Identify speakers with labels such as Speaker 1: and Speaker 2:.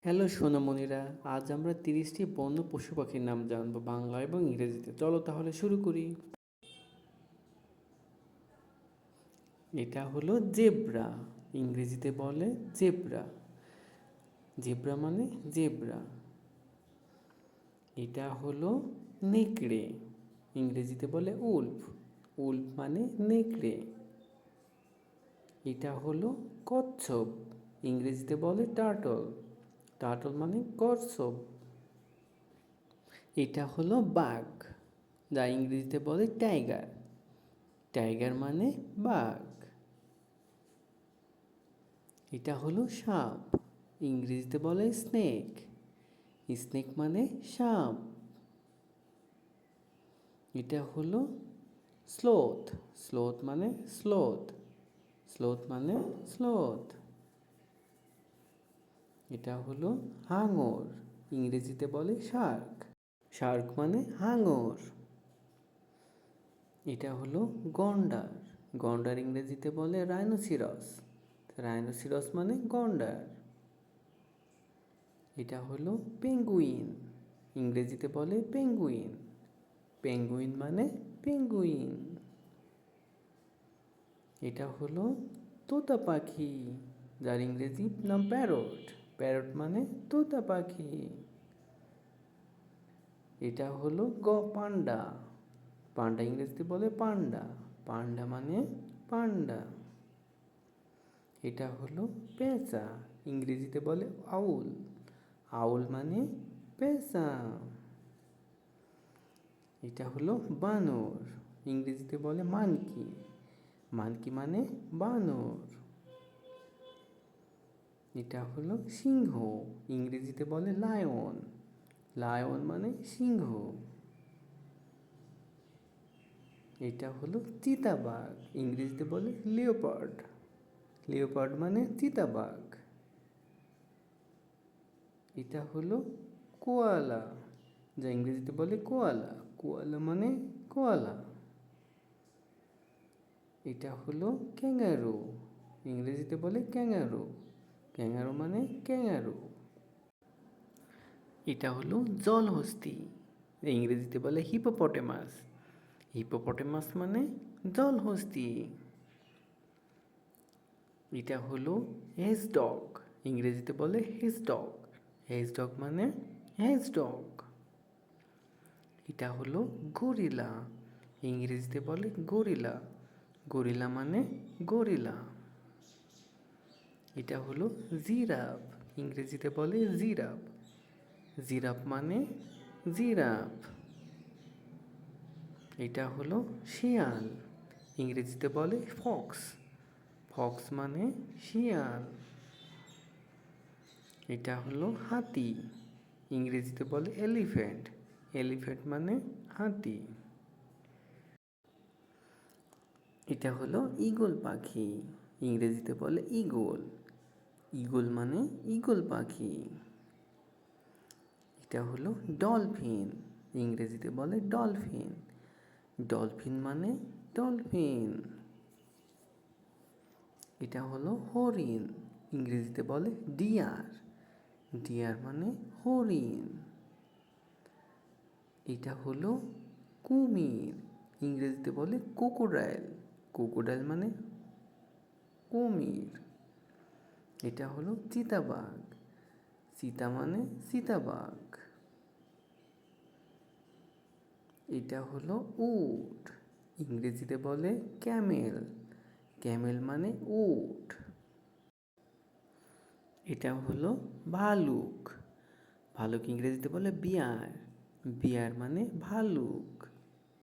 Speaker 1: Hello সোনামণিরা, আজ আমরা 30টি বন্য পশু পাখির নাম জানবো বাংলা এবং ইংরেজিতে। চলো তাহলে শুরু করি। এটা হলো জেব্রা। ইংরেজিতে বলে জেব্রা। জেব্রা মানে জেব্রা। এটা হলো নেকড়ে। ইংরেজিতে বলে উল্ফ। উল্ফ মানে নেকড়ে। এটা হলো কচ্ছপ। ইংরেজিতে বলে টার্টল। টার্টল মানে কচ্ছপ। এটা হলো বাঘ, যা ইংরেজিতে বলে টাইগার। টাইগার মানে বাঘ। এটা হলো সাপ। ইংরেজিতে বলে স্নেক। স্নেক মানে সাপ। এটা হলো স্লোথ। স্লোথ মানে স্লোথ। স্লোথ মানে স্লোথ। এটা হলো হাঙর। ইংরেজিতে বলে শার্ক। শার্ক মানে হাঙর। এটা হলো গন্ডার। গন্ডার ইংরেজিতে বলে রাইনোসিরস। রাইনোসিরস মানে গন্ডার। এটা হলো পেঙ্গুইন। ইংরেজিতে বলে পেঙ্গুইন। পেঙ্গুইন মানে পেঙ্গুইন। এটা হলো তোতা পাখি, যার ইংরেজি নাম প্যারট। প্যারট মানে তোতা পাখি। এটা হলো পান্ডা। পান্ডা ইংরেজিতে বলে পান্ডা। পান্ডা মানে পান্ডা। এটা হলো পেঁচা। ইংরেজিতে বলে আউল। আউল মানে পেঁচা। এটা হলো বানর। ইংরেজিতে বলে মানকি। মানকি মানে বানর। এটা হলো সিংহ। ইংরেজিতে বলে লায়ন। লায়ন মানে সিংহ। এটা হলো চিতাবাঘ। ইংরেজিতে বলে লিওপার্ড। লিওপার্ড মানে চিতাবাঘ। এটা হলো কোয়ালা, যা ইংরেজিতে বলে কোয়ালা। কোয়ালা মানে কোয়ালা। এটা হলো ক্যাঙ্গারু। ইংরেজিতে বলে ক্যাঙ্গারু। ক্যাঙ্গারু মানে ক্যাঙ্গারু। এটা হলো জলহস্তী। ইংরেজিতে বলে হিপোপটেমাস। হিপোপটেমাস মানে জলহস্তী। এটা হলো হেজডগ। ইংরেজিতে বলে হেজডগ। হেজডগ মানে হেজডগ। এটা হলো গরিলা। ইংরেজিতে বলে গরিলা। গরিলা মানে গরিলা। এটা হলো জিরাফ। ইংরেজিতে বলে জিরাফ। জিরাফ মানে জিরাফ। এটা হলো শিয়াল। ইংরেজিতে বলে ফক্স। ফক্স মানে শিয়াল। এটা হলো হাতি। ইংরেজিতে বলে এলিফ্যান্ট। এলিফ্যান্ট মানে হাতি। এটা হলো ঈগল পাখি। ইংরেজিতে বলে ঈগল। ঈগল মানে ঈগল পাখি। এটা হলো ডলফিন। ইংরেজিতে বলে ডলফিন। ডলফিন মানে ডলফিন। এটা হলো হরিণ। ইংরেজিতে বলে ডিয়ার। ডিয়ার মানে হরিণ। এটা হলো কুমির। ইংরেজিতে বলে ক্রোকোডাইল। ক্রোকোডাইল মানে কুমির। এটা হলো চিতাবাঘ। চিতা মানে চিতাবাঘ। এটা হলো উট। ইংরেজিতে বলে ক্যামেল। ক্যামেল মানে উট। এটা হলো ভালুক। ভালুক ইংরেজিতে বলে বিয়ার। বিয়ার মানে ভালুক।